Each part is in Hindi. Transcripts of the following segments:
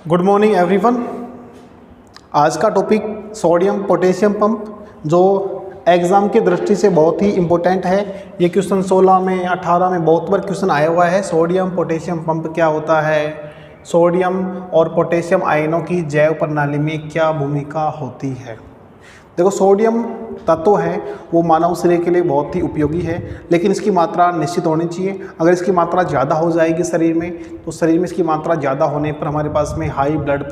Good morning everyone. आज का टॉपिक सोडियम पोटेशियम पंप जो एग्ज़ाम की दृष्टि से बहुत ही इम्पोर्टेंट है। ये क्वेश्चन 16 में 18 में बहुत बार क्वेश्चन आया हुआ है। सोडियम पोटेशियम पंप क्या होता है, सोडियम और पोटेशियम आयनों की जैव प्रणाली में क्या भूमिका होती है। देखो, सोडियम तत्व है वो मानव शरीर के लिए बहुत ही उपयोगी है, लेकिन इसकी मात्रा निश्चित होनी चाहिए। अगर इसकी मात्रा ज़्यादा हो जाएगी शरीर में, तो शरीर में इसकी मात्रा ज़्यादा होने पर हमारे पास में हाई ब्लड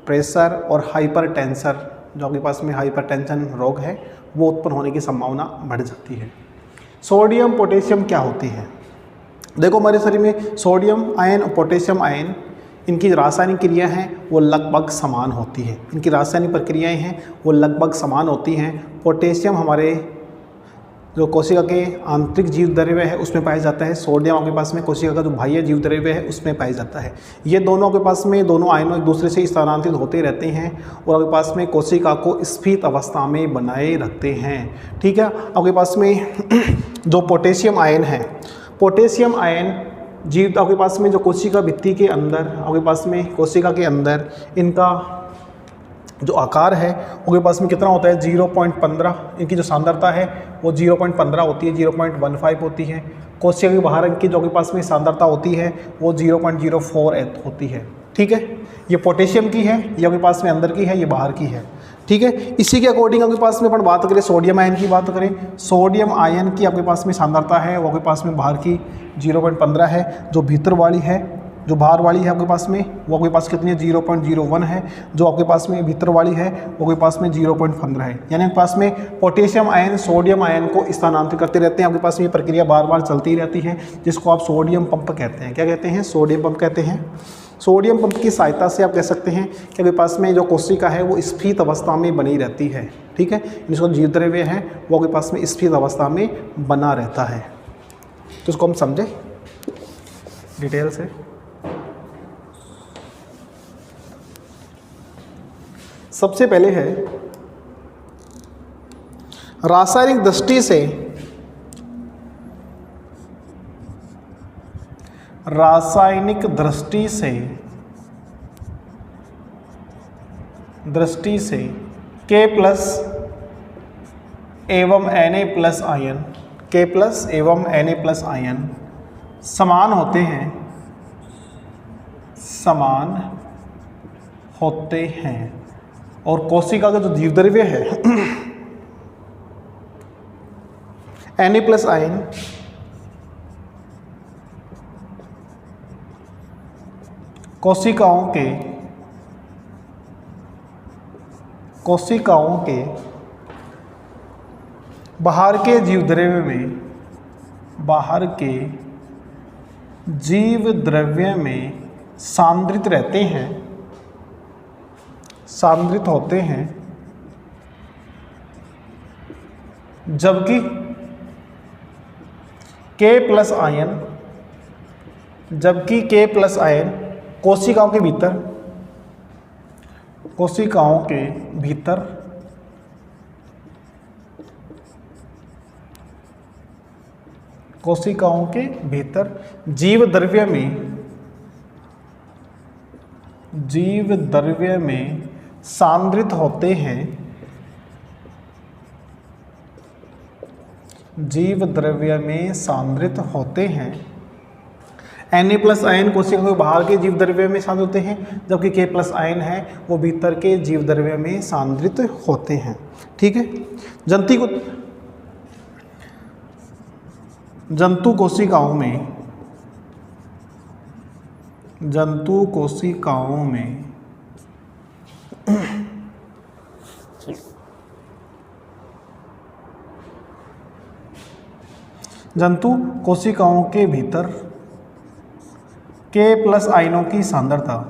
प्रेशर और हाइपरटेंशन, जो आपके पास में हाइपरटेंशन रोग है, वो उत्पन्न होने की संभावना बढ़ जाती है। सोडियम पोटेशियम क्या होती है? देखो, हमारे शरीर में सोडियम आयन और पोटेशियम आयन, इनकी रासायनिक क्रिया हैं वो लगभग समान होती है। इनकी रासायनिक प्रक्रियाएं हैं वो लगभग समान होती हैं। पोटेशियम हमारे जो कोशिका के आंतरिक जीव द्रव्य है उसमें पाया जाता है। सोडियम आपके पास में कोशिका का जो बाह्य जीव द्रव्य है उसमें पाया जाता है। ये दोनों आपके पास में दोनों आयनों एक दूसरे से स्थानांतरित होते रहते हैं और आपके पास में कोशिका को स्फीत अवस्था में बनाए रखते हैं। ठीक है, आपके पास में जो पोटेशियम आयन है, पोटेशियम आयन जीव आपके पास में जो कोशिका भित्ति के अंदर, आपके पास में कोशिका के अंदर इनका जो आकार है आपके पास में कितना होता है, 0.15। इनकी जो सांद्रता है वो 0.15 होती है, 0.15 होती है। कोशिका के बाहर इनकी जो आपके पास में सांद्रता होती है वो 0.04 होती है। ठीक है, ये पोटेशियम की है, ये आपके पास में अंदर की है, ये बाहर की है। ठीक है, इसी के अकॉर्डिंग आपके पास में अपन बात करें सोडियम आयन की बात करें, सोडियम आयन की आपके पास में सांद्रता है वो आपके पास में बाहर की 0.15 है। जो भीतर वाली है, जो बाहर वाली है आपके पास में, वो आपके पास कितनी है, 0.01 है। जो आपके पास में भीतर वाली है वो आपके पास में 0.15 है। यानी आपके पास में पोटेशियम आयन सोडियम आयन को स्थानांतरित करते रहते हैं। आपके पास में ये प्रक्रिया बार बार चलती रहती है, जिसको आप सोडियम पंप कहते हैं। क्या कहते हैं? सोडियम पंप कहते हैं। सोडियम पंप की सहायता से आप कह सकते हैं कि आपके पास में जो कोशिका है वो स्फीत अवस्था में बनी रहती है। ठीक है, जिसको जीव द्रव्य है वो आपके पास में स्फीत अवस्था में बना रहता है। तो इसको हम समझें डिटेल से। सबसे पहले है रासायनिक दृष्टि से, रासायनिक दृष्टि से K प्लस एवं Na plus ion, K plus एवं Na प्लस आयन समान होते हैं और कोशिका का जो जीव द्रव्य है Na प्लस आयन कोशिकाओं के बाहर के जीव द्रव्य में सांद्रित रहते हैं, सांद्रित होते हैं, जबकि K प्लस आयन कोशिकाओं के भीतर जीव द्रव्य में सांद्रित होते हैं, जीव द्रव्य में सांद्रित होते हैं। Na प्लस आयन कोशिका के बाहर के जीव द्रव्य में सांद्रित होते हैं, जबकि K प्लस आयन है वो भीतर के जीव द्रव्य में सांद्रित होते हैं। ठीक है, जंतु कोशिकाओं के भीतर K प्लस आयनों की सांद्रता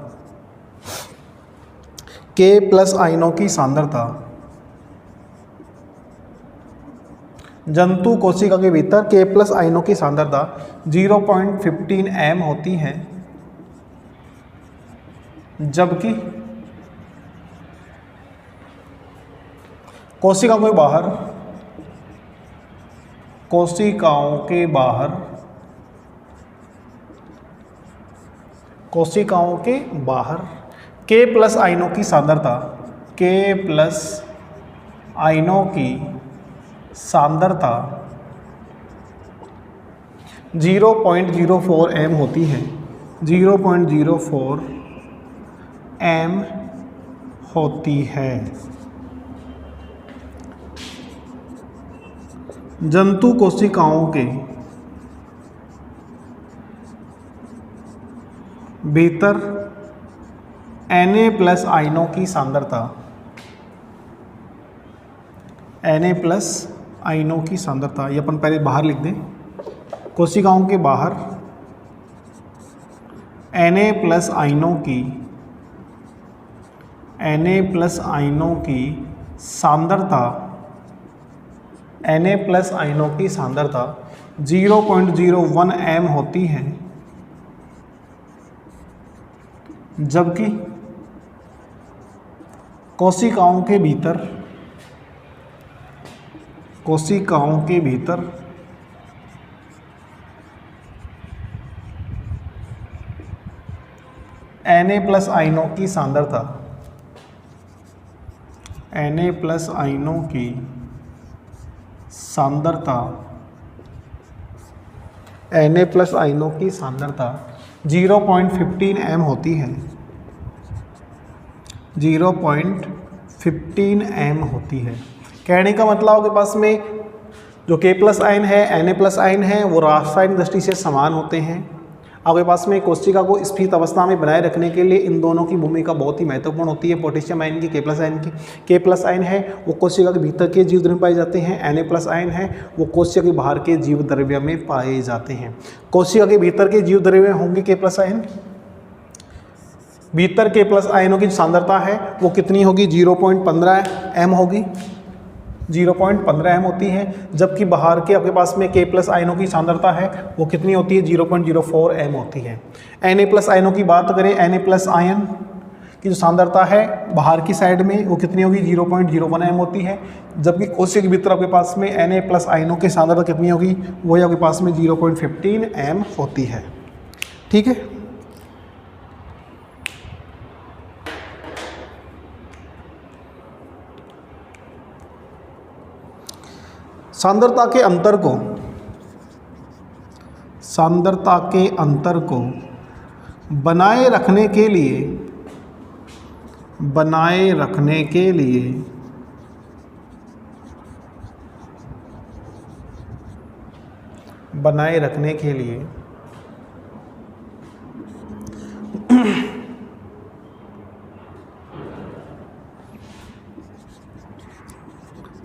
जंतु कोशिका के भीतर K प्लस आयनों की सांद्रता 0.15 m होती है, जबकि कोशिकाओं के बाहर कोशिकाओं के बाहर के प्लस आयनों की सांद्रता, के प्लस आयनों की सांद्रता 0.04 m होती है, 0.04 m होती है। जंतु कोशिकाओं के भीतर Na प्लस आयनों की सांद्रता, Na प्लस आयनों की सांद्रता, ये अपन पहले बाहर लिख दें। कोशिकाओं के बाहर Na प्लस आयनों की सांद्रता, Na प्लस आयनों की सांद्रता 0.01 m होती है, जबकि कोशिकाओं के भीतर Na प्लस आयनों की सांद्रता, Na प्लस आयनों की सांद्रता, Na प्लस आयनों की सांद्रता 0.15 m होती है, 0.15 m होती है। कहने का मतलब आपके पास में जो K प्लस आयन है, Na प्लस आयन है, वो रासायनिक दृष्टि से समान होते हैं। आपके पास में कोशिका को स्थिर अवस्था में बनाए रखने के लिए इन दोनों की भूमिका बहुत ही महत्वपूर्ण होती है। पोटेशियम आयन की, K प्लस आयन की। K प्लस आयन है वो कोशिका के भीतर के जीव द्रव्य में पाए जाते हैं, Na प्लस आयन है वो कोशिका के बाहर के जीव द्रव्य में पाए जाते हैं। कोशिका के भीतर के जीव द्रव्य में होंगे K प्लस आयन, भीतर K प्लस आयनों की सांद्रता है वो कितनी होगी, 0.15 m होगी, 0.15 m होती है। जबकि बाहर के आपके पास में K प्लस आयनों की सांद्रता है वो कितनी होती है, 0.04 m होती है। Na प्लस आयनों की बात करें, Na प्लस आयन की जो सांद्रता है बाहर की साइड में वो कितनी होगी, 0.01 m होती है। जबकि कोशिका के भीतर आपके पास में Na प्लस आयनों की सांद्रता कितनी होगी, वही आपके पास में 0.15 m होती है। ठीक है। सांद्रता के अंतर को बनाए रखने के लिए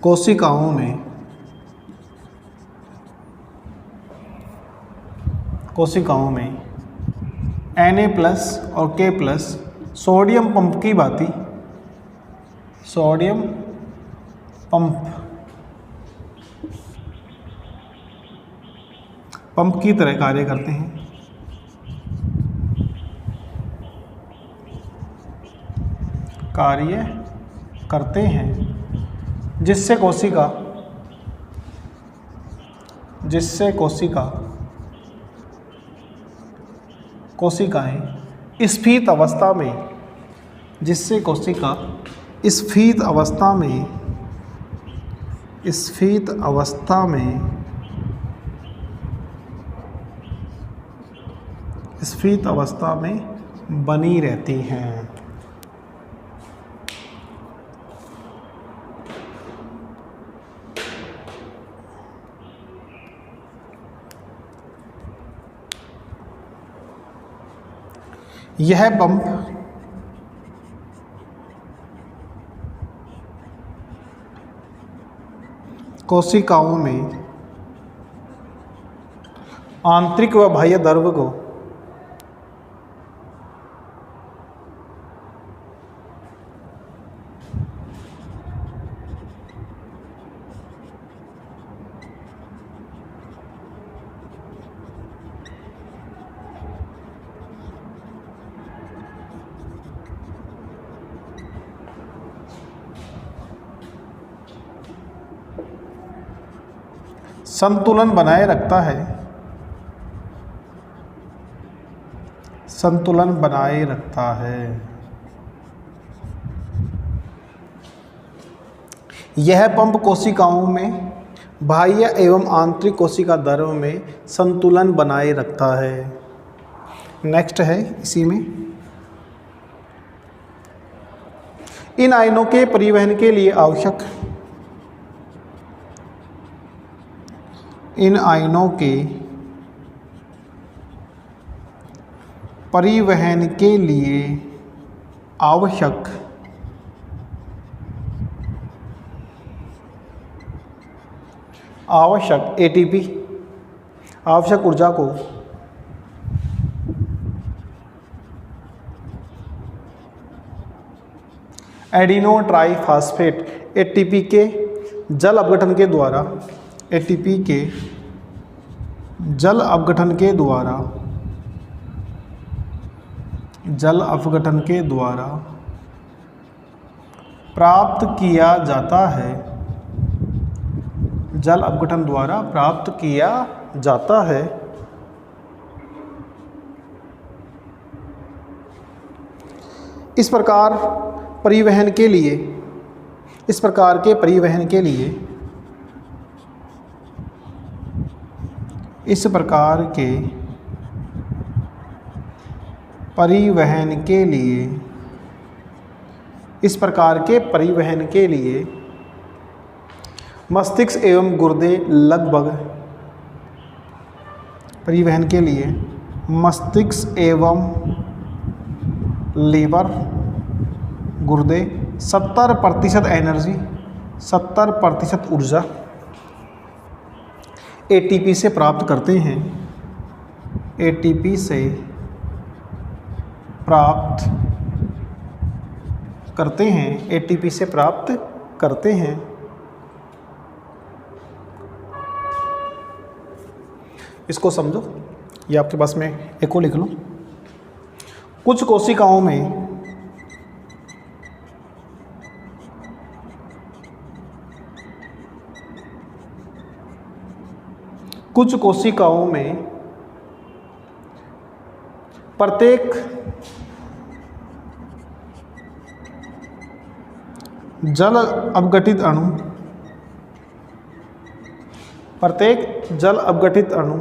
कोशिकाओं में Na प्लस और K प्लस सोडियम पंप की तरह कार्य करते हैं, जिससे कोशिकाएं स्फीत अवस्था में बनी रहती हैं। यह पंप कोशिकाओं में आंतरिक व बाह्य द्रव्य को संतुलन बनाए रखता है संतुलन बनाए रखता है। यह पंप कोशिकाओं में बाह्य एवं आंतरिक कोशिका द्रव्य में संतुलन बनाए रखता है। नेक्स्ट है इसी में, इन आयनों के परिवहन के लिए आवश्यक, इन आयनों के परिवहन के लिए आवश्यक एटीपी, आवश्यक ऊर्जा को एडिनो ट्राइफॉस्फेट एटीपी के जल अपघटन के द्वारा, एटीपी के जल अपघटन के द्वारा, जल अपघटन के द्वारा प्राप्त किया जाता है, जल अपघटन द्वारा प्राप्त किया जाता है। इस प्रकार परिवहन के लिए, इस प्रकार के परिवहन के लिए, इस प्रकार के परिवहन के लिए, इस प्रकार के परिवहन के लिए मस्तिष्क एवं गुर्दे लगभग, परिवहन के लिए मस्तिष्क एवं लीवर, गुर्दे 70% एनर्जी, 70% ऊर्जा एटीपी से प्राप्त करते हैं, एटीपी से प्राप्त करते हैं, एटीपी से प्राप्त करते हैं। इसको समझो, ये आपके पास में एक को लिख लो। कुछ कोशिकाओं में प्रत्येक जल अपघटित अणु, प्रत्येक जल अपघटित अणु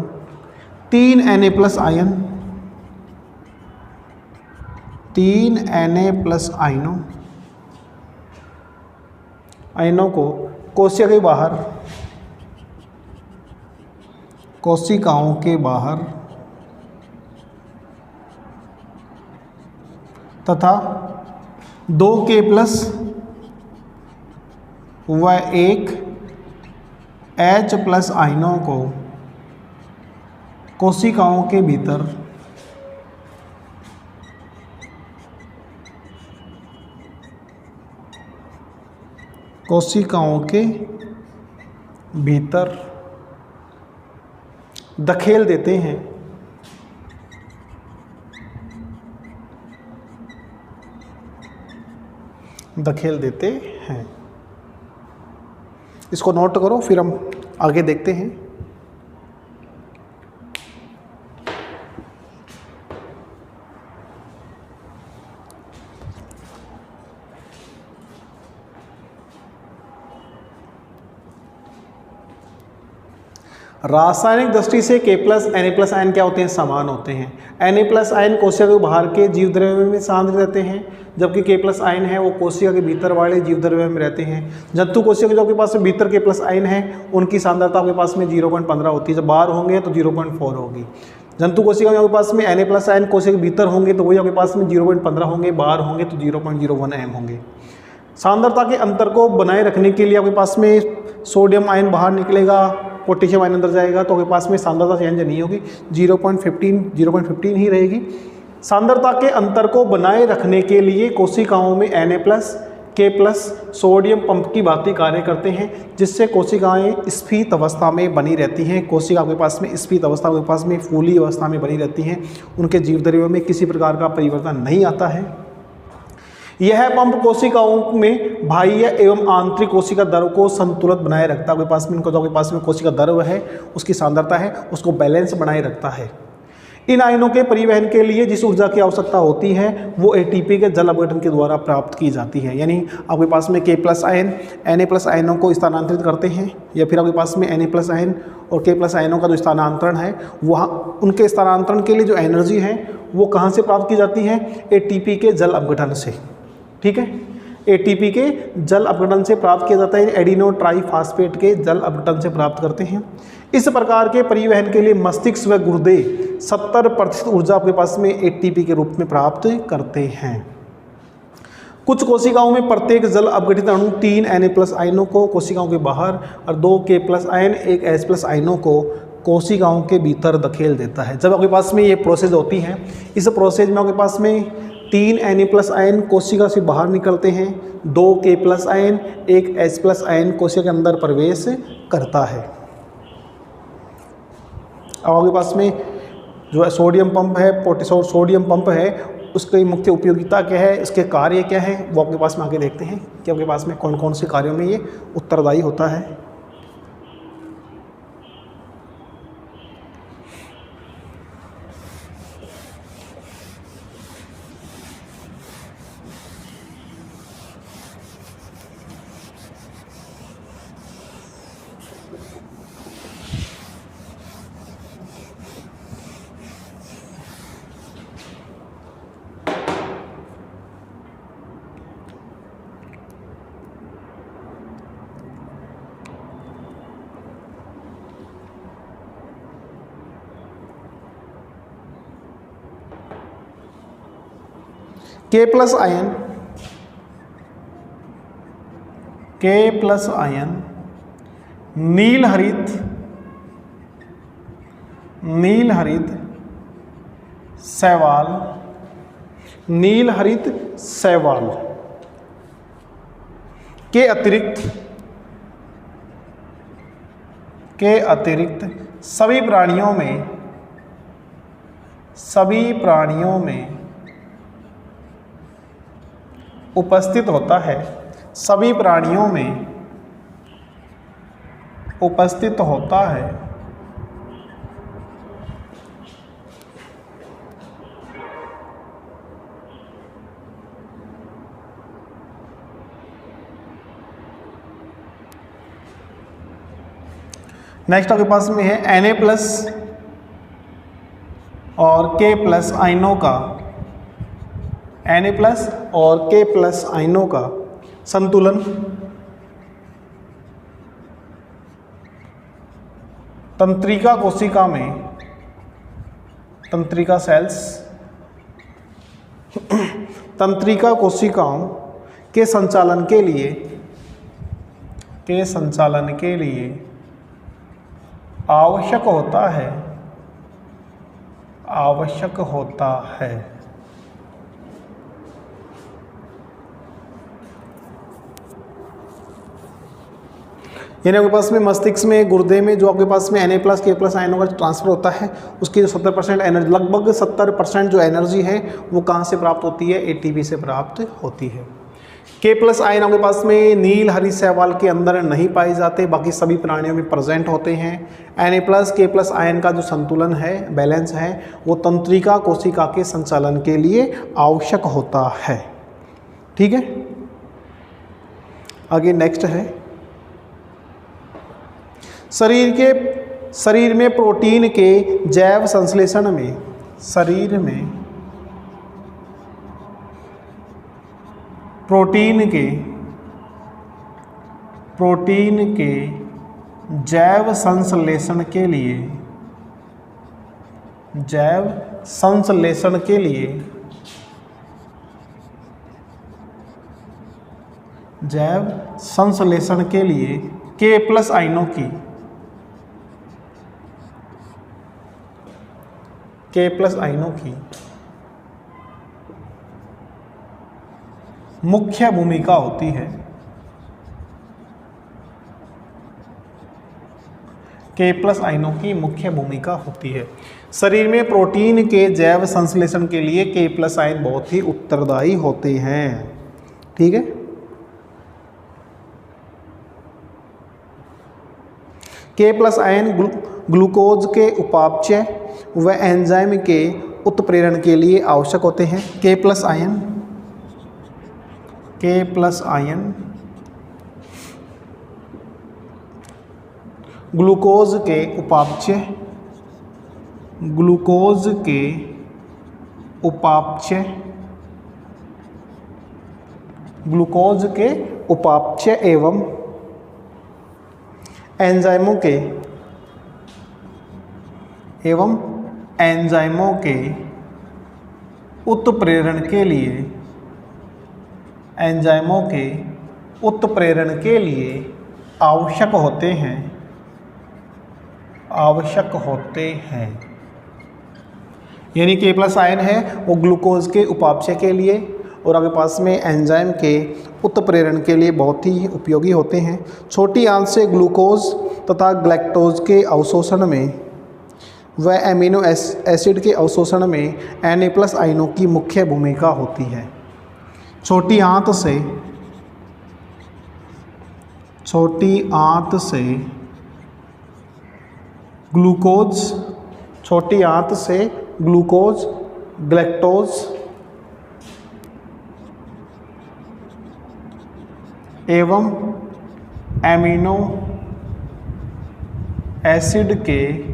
3 Na+ आयन, 3 Na+ आयनों को कोशिका के बाहर, कोशिकाओं के बाहर तथा 2 K+ व 1 H+ आयनों को कोशिकाओं के भीतर, कोशिकाओं के भीतर धकेल देते हैं। धकेल देते हैं। इसको नोट करो, फिर हम आगे देखते हैं। रासायनिक दृष्टि से K+ Na+ आयन क्या होते हैं? समान होते हैं। Na+ आयन कोशिका के बाहर के जीव द्रव्य में सांद्र रहते हैं, जबकि K+ आयन है वो कोशिका के भीतर वाले जीव द्रव्य में रहते हैं। जंतु कोशिका के जो आपके पास में भीतर K+ आयन है उनकी सांद्रता आपके पास में 0.15 होती है, जब बाहर होंगे तो 0.4 होगी। जंतु कोशिका में आपके पास में Na+ आयन कोशिका के भीतर होंगे तो वही आपके पास में 0.15 होंगे, बाहर होंगे तो 0.01 m होंगे। सांद्रता के अंतर को बनाए रखने के लिए आपके पास में सोडियम आयन बाहर निकलेगा, पोटेशियम आयन अंदर जाएगा, तो आपके पास में सांद्रता चेंज नहीं होगी, 0.15 ही रहेगी। सांद्रता के अंतर को बनाए रखने के लिए कोशिकाओं में Na+, K+ सोडियम पंप की भांति कार्य करते हैं, जिससे कोशिकाएं स्फीत अवस्था में बनी रहती हैं। कोशिका आपके पास में स्फीत अवस्था आपके पास में फूली अवस्था में बनी रहती हैं, उनके जीव द्रव्यों में किसी प्रकार का परिवर्तन नहीं आता है। यह पंप कोशिकाओं में बाह्य एवं आंतरिक कोशिका द्रव्य को संतुलित बनाए रखता है। आपके पास में इनको जो आपके पास में कोशिका द्रव्य है उसकी सांद्रता है उसको बैलेंस बनाए रखता है। इन आयनों के परिवहन के लिए जिस ऊर्जा की आवश्यकता होती है वो एटीपी के जल अपघटन के द्वारा प्राप्त की जाती है। यानी आपके पास में K+ आयन Na+ आयनों को स्थानांतरित करते हैं, या फिर आपके पास में Na+ आयन और K+ आयनों का जो स्थानांतरण है वहाँ उनके स्थानांतरण के लिए जो एनर्जी है वो कहाँ से प्राप्त की जाती है? एटीपी के जल अपघटन से। ठीक है, एटीपी के जल अपघटन से प्राप्त किया जाता है, एडिनो ट्राईफॉस्फेट के जल अपघटन से प्राप्त करते हैं। इस प्रकार के परिवहन के लिए मस्तिष्क व गुर्दे 70% ऊर्जा आपके पास में एटीपी के रूप में प्राप्त करते हैं। कुछ कोशिकाओं में प्रत्येक जल अपघटित अणु 3 Na+ आयनों को कोशिकाओं के बाहर और 2 K+ आयन 1 H+ आयनों को कोशिकाओं के भीतर धकेल देता है। जब आपके पास में ये प्रोसेस होती है, इस प्रोसेस में आपके पास में 3 Na+ आयन कोशिका से बाहर निकलते हैं, 2 K+ आयन 1 H+ आयन कोशिका के अंदर प्रवेश करता है। अब आपके पास में जो है सोडियम पंप है, सोडियम पंप है, उसकी मुख्य उपयोगिता क्या है, इसके कार्य क्या है, वो आपके पास में आगे देखते हैं कि आपके पास में कौन कौन से कार्यों में ये उत्तरदायी होता है। K+ आयन नील हरित शैवाल के अतिरिक्त सभी प्राणियों में उपस्थित होता है। सभी प्राणियों में उपस्थित होता है। नेक्स्ट आपके पास में है Na+ और K+ आयनों का Na+ और K+ आयनों का संतुलन। तंत्रिका कोशिका में तंत्रिका कोशिकाओं के संचालन के लिए आवश्यक होता है। यानी आपके पास में मस्तिष्क में, गुर्दे में जो आपके पास में Na+ K+ आयनों का ट्रांसफर होता है, उसकी जो 70% एनर्जी, लगभग 70% जो एनर्जी है वो कहाँ से प्राप्त होती है? एटीपी से प्राप्त होती है। K+ आयन आपके पास में नील हरित शैवाल के अंदर नहीं पाए जाते, बाकी सभी प्राणियों में प्रेजेंट होते हैं। Na+ K+ आयन का जो संतुलन है, बैलेंस है, वो तंत्रिका कोशिका के संचालन के लिए आवश्यक होता है। ठीक है, आगे नेक्स्ट है शरीर में प्रोटीन के जैव संश्लेषण में, शरीर में प्रोटीन के जैव संश्लेषण के लिए K+ आयनों की मुख्य भूमिका होती है। K+ आयनों की मुख्य भूमिका होती है। शरीर में प्रोटीन के जैव संश्लेषण के लिए K+ आयन बहुत ही उत्तरदायी होते हैं। ठीक है, K+ आयन ग्लूकोज के उपापचय व एंजाइम के उत्प्रेरण के लिए आवश्यक होते हैं। K प्लस आयन ग्लूकोज के उपापचय एवं एंजाइमों के उत्प्रेरण के लिए आवश्यक होते हैं। यानी K प्लस आयन है वो ग्लूकोज के उपापचय के लिए और आपके पास में एंजाइम के उत्प्रेरण के लिए बहुत ही उपयोगी होते हैं। छोटी आंत से ग्लूकोज तथा ग्लैक्टोज के अवशोषण में व एमिनो एसिड के अवशोषण में Na+ आयनों की मुख्य भूमिका होती है। छोटी आंत से ग्लूकोज ग्लैक्टोज एवं एमिनो एसिड के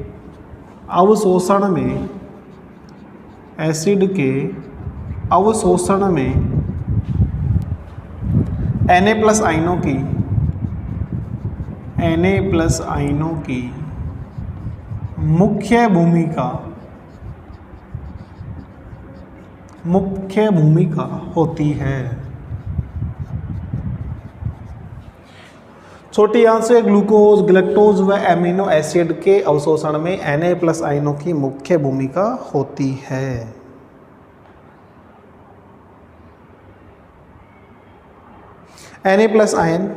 अवशोषण में Na+ आयनों की मुख्य भूमिका होती है। छोटी आंत से ग्लूकोज ग्लैक्टोज व एमिनो एसिड के अवशोषण में Na+ आयनों की मुख्य भूमिका होती है। Na+ आयन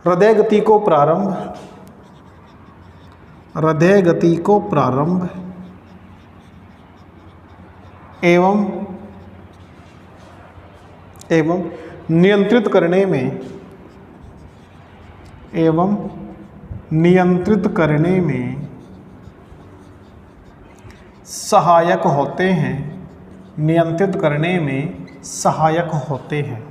हृदय गति को प्रारंभ एवं नियंत्रित करने में सहायक होते हैं।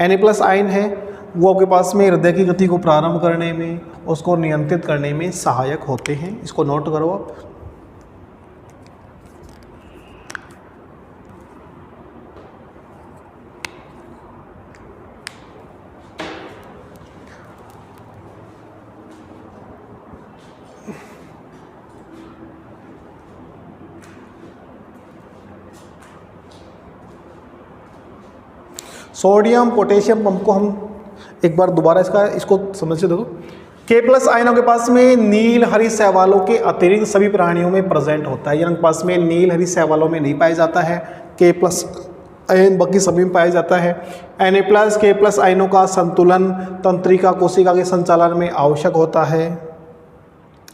Na+ आयन है वो आपके पास में हृदय की गति को प्रारंभ करने में, उसको नियंत्रित करने में सहायक होते हैं। इसको नोट करो आप। सोडियम पोटेशियम पंप को हम एक बार दोबारा इसको समझ से देखो। K+ आयनों के पास में नील हरी शैवालों के अतिरिक्त सभी प्राणियों में प्रेजेंट होता है। यानी पास में नील हरी शैवालों में नहीं पाया जाता है। K+ आयन बाकी सभी में पाया जाता है। Na+ K+ आयनों का संतुलन तंत्रिका कोशिका के संचालन में आवश्यक होता है।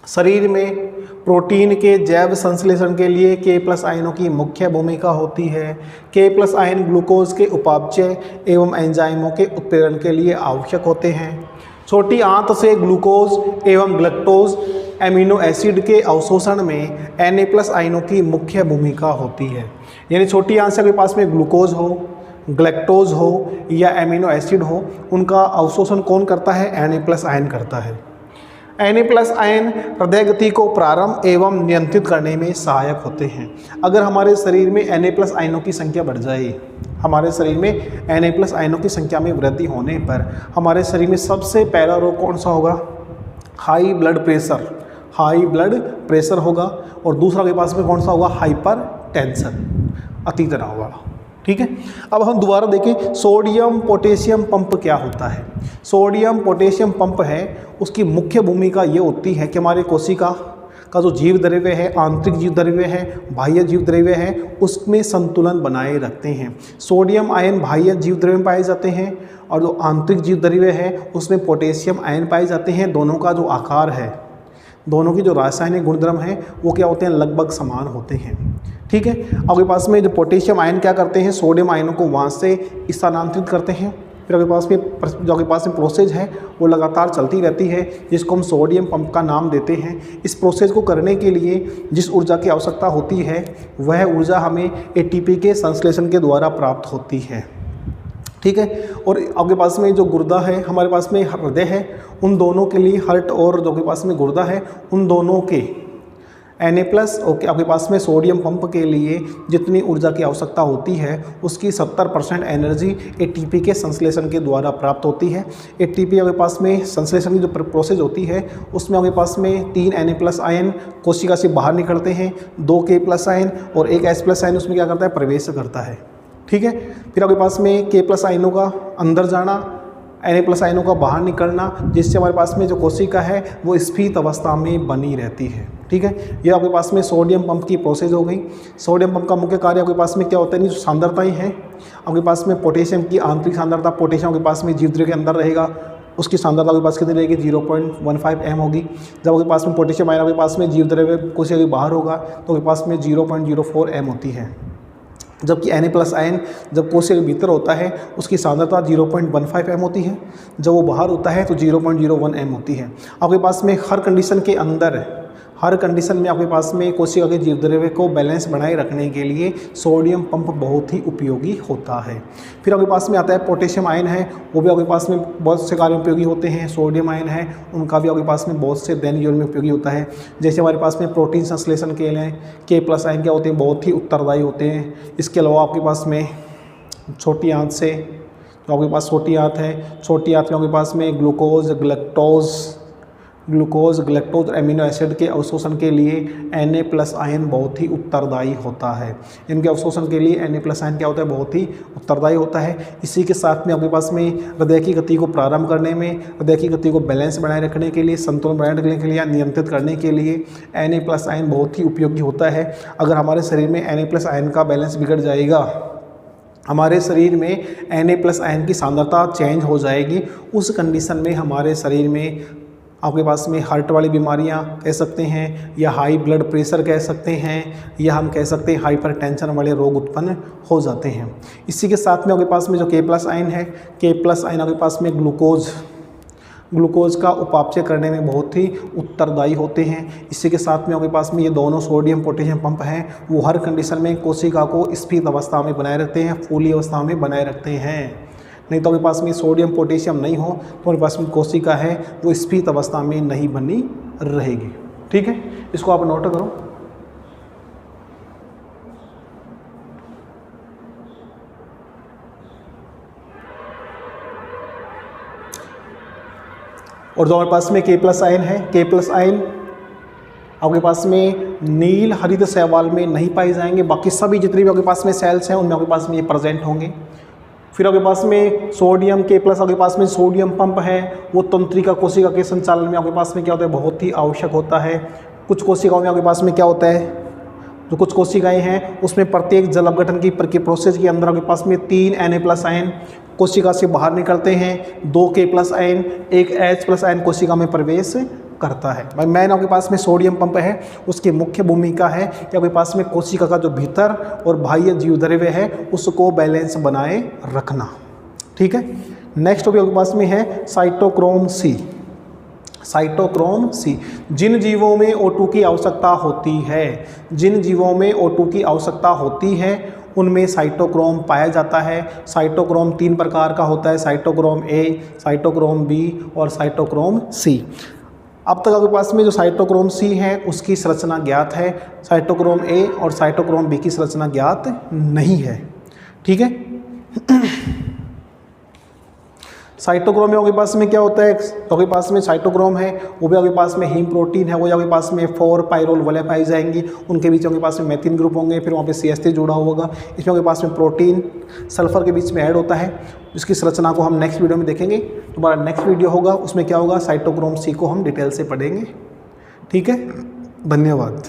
शरीर में प्रोटीन के जैव संश्लेषण के लिए K+ आयनों की मुख्य भूमिका होती है। K+ आयन ग्लूकोज के उपापचय एवं एंजाइमों के उत्प्रेरण के लिए आवश्यक होते हैं। छोटी आंत से ग्लूकोज एवं ग्लैक्टोज एमिनो एसिड के अवशोषण में Na+ आयनों की मुख्य भूमिका होती है। यानी छोटी आंत से के पास में ग्लूकोज हो, ग्लैक्टोज हो या एमिनो एसिड हो, उनका अवशोषण कौन करता है? Na+ आयन करता है। Na+ आयन हृदय गति को प्रारंभ एवं नियंत्रित करने में सहायक होते हैं। अगर हमारे शरीर में Na+ आयनों की संख्या बढ़ जाए, हमारे शरीर में Na+ आयनों की संख्या में वृद्धि होने पर हमारे शरीर में सबसे पहला रोग कौन सा होगा? हाई ब्लड प्रेशर होगा। और दूसरा के पास में कौन सा होगा? हाइपरटेंशन, अति तनाव वाला। ठीक है। अब हम दोबारा देखें सोडियम पोटेशियम पंप क्या होता है। सोडियम पोटेशियम पंप है, उसकी मुख्य भूमिका ये होती है कि हमारे कोशिका का जो जीव द्रव्य है, आंतरिक जीव द्रव्य है, बाह्य जीव द्रव्य है, उसमें संतुलन बनाए रखते हैं। सोडियम आयन बाह्य जीव द्रव्य में पाए जाते हैं और जो आंतरिक जीव द्रव्य है उसमें पोटेशियम आयन पाए जाते हैं। दोनों का जो आकार है, दोनों की जो रासायनिक गुणधर्म है वो क्या होते हैं? लगभग समान होते हैं। ठीक है। आपके पास में जो पोटेशियम आयन क्या करते हैं? सोडियम आयनों को वहाँ से स्थानांतरित करते हैं, फिर आपके पास में जो आपके पास में प्रोसेस है वो लगातार चलती रहती है, जिसको हम सोडियम पंप का नाम देते हैं। इस प्रोसेस को करने के लिए जिस ऊर्जा की आवश्यकता होती है वह ऊर्जा हमें एटीपी के संश्लेषण के द्वारा प्राप्त होती है, ठीक है। और आपके पास में जो गुर्दा है, हमारे पास में हृदय है, उन दोनों के लिए हार्ट और जो आपके पास में गुर्दा है, उन दोनों के Na+ ओके आपके पास में सोडियम पंप के लिए जितनी ऊर्जा की आवश्यकता होती है उसकी 70% एनर्जी एटीपी के संश्लेषण के द्वारा प्राप्त होती है। एटीपी आपके पास में संश्लेषण की जो प्रोसेस होती है उसमें आपके पास में 3 Na+ आयन कोशिका से बाहर निकलते हैं, 2 K+ आयन और 1 H+ आयन उसमें क्या करता है, प्रवेश करता है, ठीक है। फिर आपके पास में K+ आयनों का अंदर जाना, Na+ आयनों का बाहर निकलना, जिससे हमारे पास में जो कोशिका है वो स्फीत अवस्था में बनी रहती है, ठीक है। ये आपके पास में सोडियम पंप की प्रोसेस हो गई। सोडियम पंप का मुख्य कार्य आपके पास में क्या होता है, जो सांद्रताएं हैं आपके पास में पोटेशियम की आंतरिक सांद्रता, पोटेशियम आपके पास में जीवद्रव्य के अंदर रहेगा, उसकी सांद्रता आपके पास कितनी रहेगी, 0.15 m होगी। जब आपके पास में पोटेशियम आयन आपके पास में जीवद्रव्य कोशिका के बाहर होगा तो आपके पास में 0.04 m होती है। जबकि Na+ आयन जब कोशिका के भीतर होता है उसकी सांद्रता 0.15 m होती है, जब वो बाहर होता है तो 0.01 m होती है। आपके पास में हर कंडीशन के अंदर, हर कंडीशन में आपके पास में कोशिका के जीवद्रव्य को बैलेंस बनाए रखने के लिए सोडियम पंप बहुत ही उपयोगी होता है। फिर आपके पास में आता है पोटेशियम आयन है, वो भी आपके पास में बहुत से कार्य उपयोगी होते हैं। सोडियम आयन है, उनका भी आपके पास में बहुत से दैनिक जीवन में उपयोगी होता है। जैसे हमारे पास में प्रोटीन संश्लेषण के लिए K+ आयन क्या होते हैं, बहुत ही उत्तरदायी होते हैं। इसके अलावा आपके पास में छोटी आंत से, जो आपके पास छोटी आंत है, छोटी आंत में आपके पास में ग्लूकोज, ग्लैक्टोज और एमिनो एसिड के अवशोषण के लिए Na+ आयन बहुत ही उत्तरदायी होता है। इनके अवशोषण के लिए Na+ आयन क्या होता है, बहुत ही उत्तरदायी होता है। इसी के साथ में आपके पास में हृदय की गति को प्रारंभ करने में, हृदय की गति को बैलेंस बनाए रखने के लिए, संतुलन बनाए रखने के लिए या नियंत्रित करने के लिए Na+ आयन बहुत ही उपयोगी होता है। अगर हमारे शरीर में Na+ आयन का बैलेंस बिगड़ जाएगा, हमारे शरीर में Na+ आयन की सांद्रता चेंज हो जाएगी, उस कंडीशन में हमारे शरीर में आपके पास में हार्ट वाली बीमारियां कह सकते हैं, या हाई ब्लड प्रेशर कह सकते हैं, या हम कह सकते हैं हाइपरटेंशन वाले रोग उत्पन्न हो जाते हैं। इसी के साथ में आपके पास में जो K+ आयन है, K+ आयन आपके पास में ग्लूकोज का उपापचय करने में बहुत ही उत्तरदायी होते हैं। इसी के साथ में आपके पास में ये दोनों सोडियम पोटेशियम पंप हैं, वो हर कंडीशन में कोशिका को स्फीत अवस्था में बनाए रखते हैं, फूली अवस्था में बनाए रखते हैं। नहीं तो आपके पास में सोडियम पोटेशियम नहीं हो तो आपके पास में कोशिका है वो स्फीत अवस्था में नहीं बनी रहेगी, ठीक है। इसको आप नोट करो। और जो हमारे पास में K+ आयन है, K+ आयन आपके पास में नील हरित शैवाल में नहीं पाए जाएंगे, बाकी सभी जितनी भी आपके पास में सेल्स हैं उनमें आपके पास में ये प्रेजेंट होंगे। फिर आपके पास में सोडियम K+ आपके पास में सोडियम पंप है, वो तंत्रिका कोशिका के संचालन में आपके पास में क्या होता है, बहुत ही आवश्यक होता है। कुछ कोशिकाओं में आपके पास में क्या होता है, जो कुछ कोशिकाएं हैं उसमें प्रत्येक जल अपघटन की प्रोसेस के अंदर आपके पास में 3 Na+ आयन कोशिका से बाहर निकलते हैं, 2 K+ आयन, 1 H+ आयन कोशिका में प्रवेश करता है। भाई मैन आपके पास में सोडियम पंप है, उसकी मुख्य भूमिका है कि आपके पास में कोशिका का जो भीतर और बाह्य जीवद्रव्य है उसको बैलेंस बनाए रखना, ठीक है। नेक्स्ट टॉपिक आपके पास में है साइटोक्रोम C। साइटोक्रोम C, जिन जीवों में O2 की आवश्यकता होती है, जिन जीवों में O2 की आवश्यकता होती है उनमें साइटोक्रोम पाया जाता है। साइटोक्रोम 3 प्रकार का होता है, साइटोक्रोम A, साइटोक्रोम B और साइटोक्रोम C। अब तक आपके पास में जो साइटोक्रोम C है उसकी संरचना ज्ञात है, साइटोक्रोम A और साइटोक्रोम B की संरचना ज्ञात नहीं है, ठीक है। साइटोक्रोम में आपके पास में क्या होता है, तो आपके पास में साइटोक्रोम है वो भी आपके पास में हीम प्रोटीन है, वो आपके पास में 4 पायरोल वलय पाई जाएंगी, उनके बीच आपके पास में मैथिन ग्रुप होंगे, फिर वहाँ पे CH3 जुड़ा होगा। इसमें आपके पास में प्रोटीन सल्फर के बीच में ऐड होता है, इसकी संरचना को हम नेक्स्ट वीडियो में देखेंगे। तुम्हारा नेक्स्ट वीडियो होगा उसमें क्या होगा, साइटोक्रोम C को हम डिटेल से पढ़ेंगे, ठीक है। धन्यवाद।